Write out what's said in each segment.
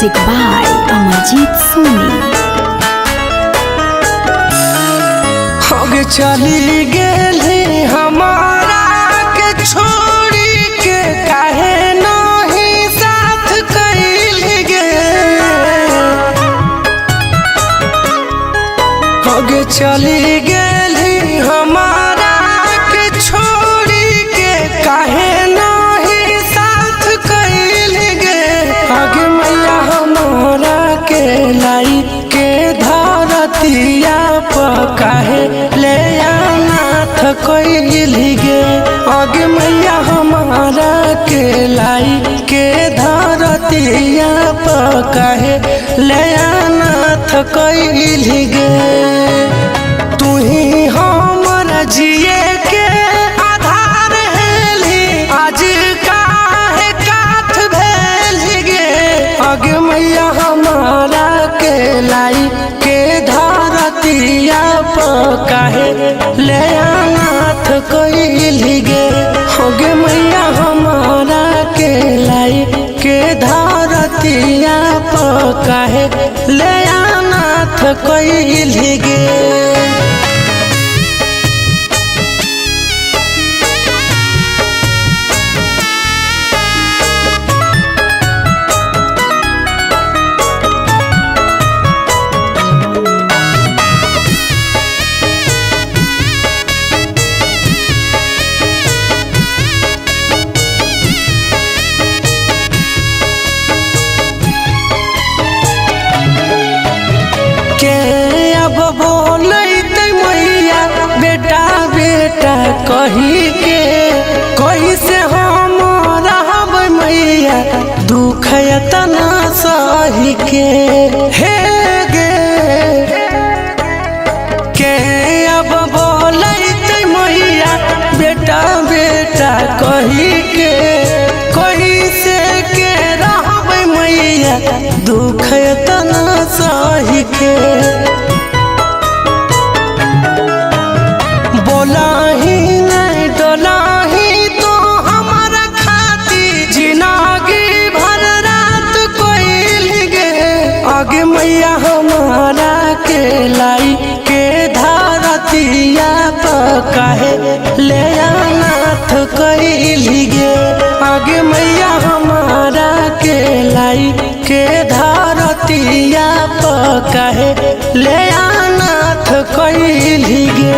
Music by Amarjit Soni। होगे चली गेली हमारा के छोड़ी के काहे नहीं साथ कैल गे। होगे चली गेली हमारा के छोड़ी के काहे नहीं साथ कैल गे। आगे मैया हमारा के लाई के धरतिया काहे ले नाथ कैल गे। आगे मैया हमारा के लाई के धरतिया काहे ले नाथ कैल गे। तू ही हमारा जिए के आधार हेली आज काहे काठ भेल गे। आगे मैया हमारा के लाई के धरतिया काहे ले नाथ कैल गे। होगे मैया हमारा के लाई के धरतिया काहे ले नाथ कैल गे। अब बोलते मैया बेटा बेटा कही के कैसे हम रहब मैया दुख तना सही के। हे गे के अब बोलते मैया बेटा बेटा कही के कैसे के रहब मैया दुख तना सही के। बोलाही नहीं डोलाही तो हमारा खाती जिंदगी भर रात कैल गे। आगे मैया हमारा के लाई के धरतिया काहे ले नाथ कैल गे। आगे मैया हमारा के लाई के धरतिया काहे ले नाथ कैल गे।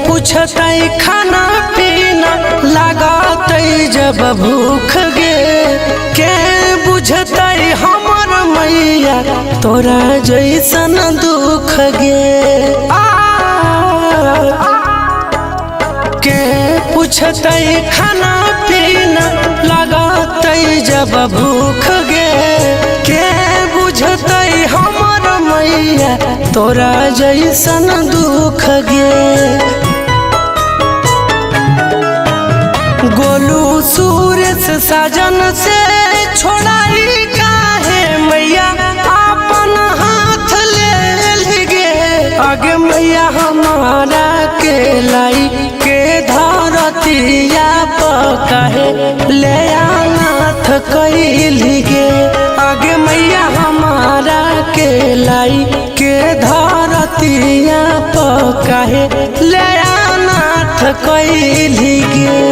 पूछते खाना पीना लगाते जब भूख गे। के बुझते हमर मैया तोरा जैसन दुख गे। के पूछते खाना पीना लगाते जब भूख गे। के बुझते हमर मैया तोरा जैसन दुख गे। गोलू सूरज साजन से छोड़ाई काहे मैया अपन हाथ ले गे। आगे मैया हमारा के लाई के धरतिया काहे ले नाथ कैल गे। आगे मैया हमारा के लाई के धरतिया काहे ले नाथ कैल गे।